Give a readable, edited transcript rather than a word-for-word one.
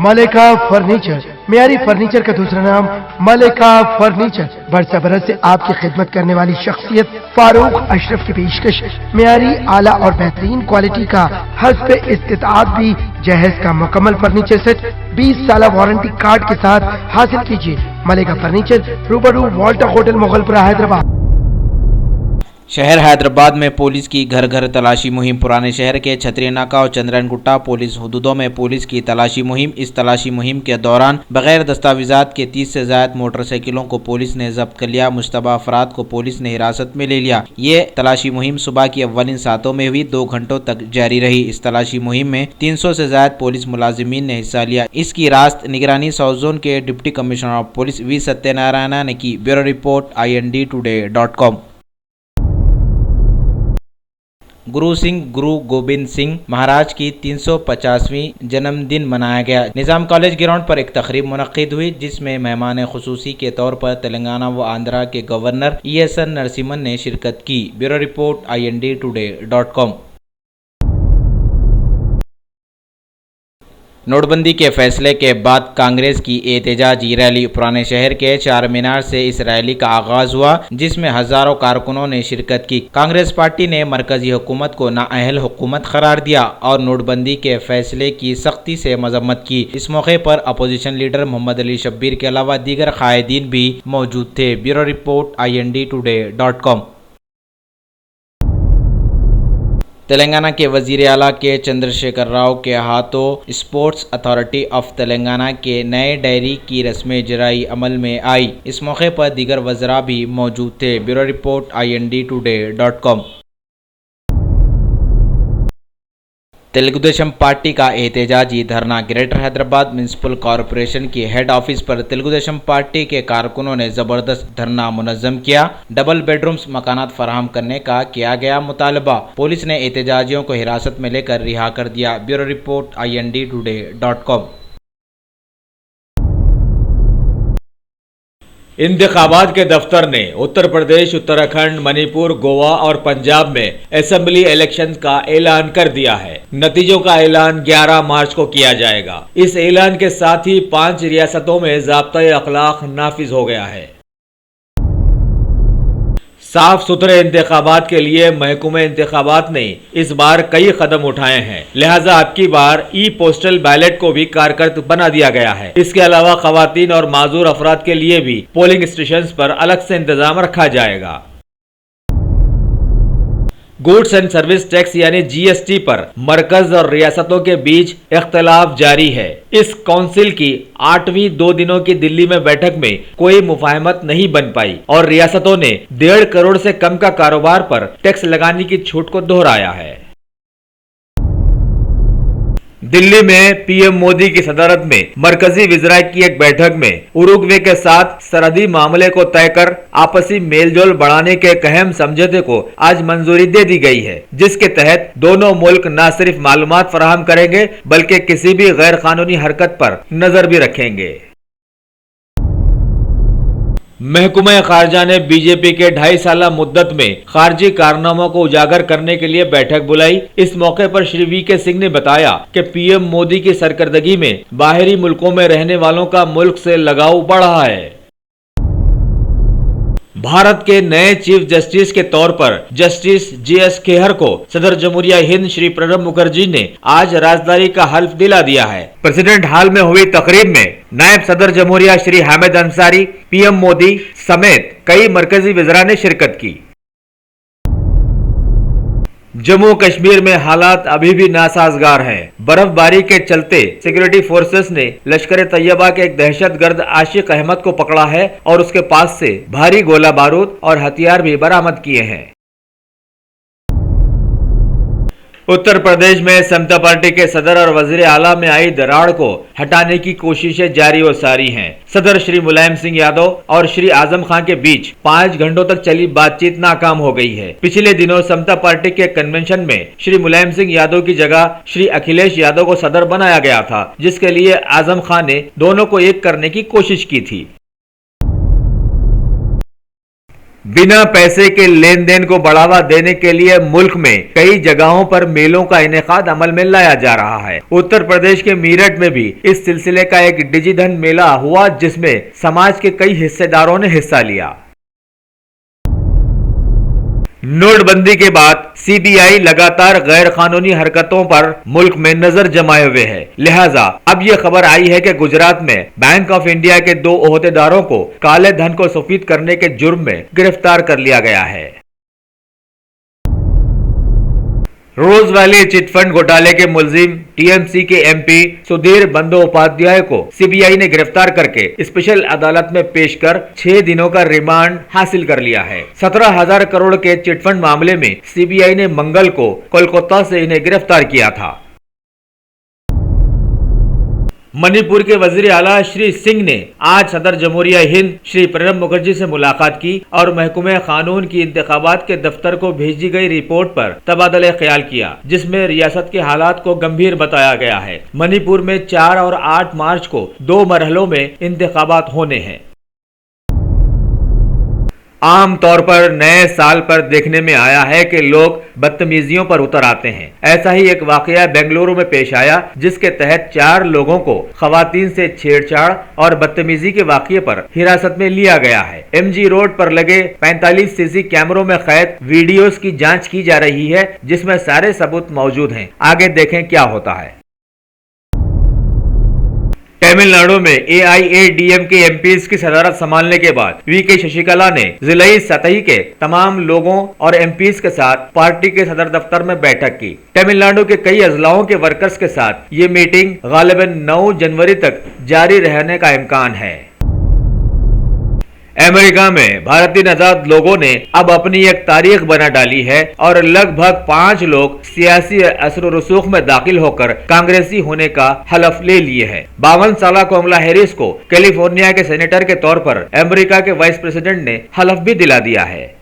मलिका furniture, मियारी furniture का दूसरा नाम मलिका फर्नीचर। बरस बरस से आपकी खिदमत करने वाली शख्सियत फारूक अशरफ की पेशकश मियारी, आला और बेहतरीन क्वालिटी का हस्ब इस्तिताअत भी जहेज का मुकम्मल फर्नीचर सेट 20 साल वारंटी कार्ड के साथ हासिल कीजिए। मलिका फर्नीचर, रूबरू वॉल्टर होटल, मुगलपुरा, हैदराबाद। शहर हैदराबाद में पुलिस की घर घर तलाशी मुहिम। पुराने शहर के छतरी नाका और चंद्रन गुट्टा पुलिस हुदूदों में पुलिस की तलाशी मुहिम। इस तलाशी मुहिम के दौरान बगैर दस्तावेजात के 30 से ज्यादा मोटरसाइकिलों को पुलिस ने जब्त कर लिया। मुश्तबा अफराद को पुलिस ने हिरासत में ले लिया। ये तलाशी मुहिम सुबह की अव्वलिन सातों में हुई, 2 घंटों तक जारी रही। इस तलाशी मुहिम में 300 से ज्यादा पुलिस मुलाजिमीन ने हिस्सा लिया। इसकी रास्त निगरानी साउथ जोन के deputy commissioner of police V Satyanarayana ने की। Bureau report INDtoday.com। Guru Gobind Singh महाराज की 350वीं जन्मदिन मनाया गया। निजाम कॉलेज ग्राउंड पर एक तकरीब मुनक्किद हुई, जिसमें मेहमान खुसूसी के तौर पर तेलंगाना व आंध्रा के गवर्नर ESN नरसिम्हन ने शिरकत की। Bureau report INDtoday.com। नोटबंदी के फैसले के बाद कांग्रेस की एहतजाजी रैली। पुराने शहर के चार मीनार से इस रैली का आगाज हुआ, जिसमें हजारों कारकुनों ने शिरकत की। कांग्रेस पार्टी ने मरकजी हुकूमत को नाअहल हुकूमत करार दिया और नोटबंदी के फैसले की सख्ती से मजम्मत की। इस मौके पर अपोजिशन लीडर मोहम्मद अली शब्बीर के अलावा दीगर कायदीन भी मौजूद थे। Bureau report INDtoday.com। तेलंगाना के वजीर आला के चंद्रशेखर राव के हाथों स्पोर्ट्स अथॉरिटी ऑफ तेलंगाना के नए डायरी की रस्में इजराई अमल में आई। इस मौके पर दीगर वज़रा भी मौजूद थे। Bureau report INDtoday.com। Telugu Desam party का एहतजाजी धरना। ग्रेटर हैदराबाद म्युनिसिपल कॉरपोरेशन की हेड ऑफिस पर तेलुगुदेशम पार्टी के कारकुनों ने जबरदस्त धरना मुनज़्ज़म किया। डबल बेडरूम्स मकानात फराहम करने का किया गया मुतालबा। पुलिस ने एहतजाजियों को हिरासत में लेकर रिहा कर दिया। Bureau report INDtoday.com। इंतखाबात के दफ्तर ने उत्तर प्रदेश, उत्तराखंड, मणिपुर, गोवा और पंजाब में असेंबली इलेक्शन का ऐलान कर दिया है। नतीजों का ऐलान 11 मार्च को किया जाएगा। इस ऐलान के साथ ही 5 रियासतों में ज़ाब्ता-ए-अखलाक नाफिज हो गया है। साफ सुथरे इंतखाबात के लिए महकूमे इंतखाबात ने इस बार कई कदम उठाए हैं, लिहाजा अब की बार पोस्टल बैलेट को भी कारगर बना दिया गया है। इसके अलावा खवातीन और माजूर अफराद के लिए भी पोलिंग स्टेशन पर अलग से इंतजाम रखा जाएगा। गुड्स एंड सर्विस टैक्स यानी GST पर मरकज और रियासतों के बीच इख्तलाफ जारी है। इस काउंसिल की 8वीं 2 दिनों की दिल्ली में बैठक में कोई मुफाहमत नहीं बन पाई और रियासतों ने 1.5 करोड़ से कम का कारोबार पर टैक्स लगाने की छूट को दोहराया है। दिल्ली में PM मोदी की सदारत में मरकजी वज़रा की एक बैठक में उरुग्वे के साथ सरहदी मामले को तय कर आपसी मेलजोल बढ़ाने के एक अहम समझौते को आज मंजूरी दे दी गई है, जिसके तहत दोनों मुल्क न सिर्फ मालूमात फराहम करेंगे बल्कि किसी भी गैर कानूनी हरकत पर नजर भी रखेंगे। महकमा खारजा ने बीजेपी के 2.5 साल मुद्दत में खारजी कारनामों को उजागर करने के लिए बैठक बुलाई। इस मौके पर श्री VK सिंह ने बताया कि PM मोदी की सरकर्दगी में बाहरी मुल्कों में रहने वालों का मुल्क से लगाव बढ़ा है। भारत के नए चीफ जस्टिस के तौर पर जस्टिस JS खेहर को सदर जमहूरिया हिंद श्री प्रणब मुखर्जी ने आज राजदारी का हल्फ दिला दिया है। प्रेसिडेंट हॉल में हुई तकरीब में नायब सदर जमहूरिया श्री हामिद अंसारी, PM मोदी समेत कई मरकजी वज़रा ने शिरकत की। जम्मू कश्मीर में हालात अभी भी नासाजगार हैं। बर्फबारी के चलते सिक्योरिटी फोर्सेस ने लश्कर तैयबा के एक दहशतगर्द आशिक अहमद को पकड़ा है और उसके पास से भारी गोला बारूद और हथियार भी बरामद किए हैं। उत्तर प्रदेश में समता पार्टी के सदर और वजीर आला में आई दरार को हटाने की कोशिशें जारी व सारी हैं। सदर श्री मुलायम सिंह यादव और श्री आजम खान के बीच 5 घंटों तक चली बातचीत नाकाम हो गई है। पिछले दिनों समता पार्टी के कन्वेंशन में श्री मुलायम सिंह यादव की जगह श्री अखिलेश यादव को सदर बनाया गया था, जिसके लिए आजम खान ने दोनों को एक करने की कोशिश की थी। बिना पैसे के लेन देन को बढ़ावा देने के लिए मुल्क में कई जगहों पर मेलों का इनेकाद अमल में लाया जा रहा है। उत्तर प्रदेश के मीरठ में भी इस सिलसिले का एक डिजिधन मेला हुआ, जिसमें समाज के कई हिस्सेदारों ने हिस्सा लिया। नोटबंदी के बाद सीबीआई लगातार गैर कानूनी हरकतों पर मुल्क में नजर जमाए हुए है। लिहाजा अब यह खबर आई है कि गुजरात में बैंक ऑफ इंडिया के 2 ओहदेदारों को काले धन को सफेद करने के जुर्म में गिरफ्तार कर लिया गया है। रोज वैली चिटफंड घोटाले के मुलजिम टीएमसी के एमपी सुधीर बंदोपाध्याय को सीबीआई ने गिरफ्तार करके स्पेशल अदालत में पेश कर 6 दिनों का रिमांड हासिल कर लिया है। 17,000 करोड़ के चिटफंड मामले में सीबीआई ने मंगल को कोलकाता से इन्हें गिरफ्तार किया था। मणिपुर के वजीर आला श्री सिंह ने आज सदर जमहूरिया हिंद श्री प्रणब मुखर्जी से मुलाकात की और महकमे कानून की इंतखाबात के दफ्तर को भेजी गई रिपोर्ट पर तबादला ख्याल किया, जिसमें रियासत के हालात को गंभीर बताया गया है। मणिपुर में 4 और 8 मार्च को 2 मरहलों में इंतखाबात होने हैं। आम तौर पर नए साल पर देखने में आया है कि लोग बदतमीजियों पर उतर आते हैं। ऐसा ही एक वाकया बेंगलुरु में पेश आया, जिसके तहत 4 लोगों को खवातीन से छेड़छाड़ और बदतमीजी के वाकये पर हिरासत में लिया गया है। एमजी रोड पर लगे 45 सीसी कैमरों में कैद वीडियोस की जांच की जा रही है, जिसमें सारे सबूत मौजूद हैं। आगे देखें क्या होता है। तमिलनाडु में एआईएडीएमके एमपीज की सदारत संभालने के बाद वीके शशिकला ने जिलाई सतही के तमाम लोगों और एमपीज के साथ पार्टी के सदर दफ्तर में बैठक की। तमिलनाडु के कई अजलाओं के वर्कर्स के साथ ये मीटिंग गालिबन 9 जनवरी तक जारी रहने का इम्कान है। अमेरिका में भारतीय नजाद लोगों ने अब अपनी एक तारीख बना डाली है और लगभग 5 लोग सियासी असर रसूख में दाखिल होकर कांग्रेसी होने का हलफ ले लिए हैं। 52 साल कमला हैरिस को कैलिफोर्निया के सेनेटर के तौर पर अमेरिका के वाइस प्रेसिडेंट ने हलफ भी दिला दिया है।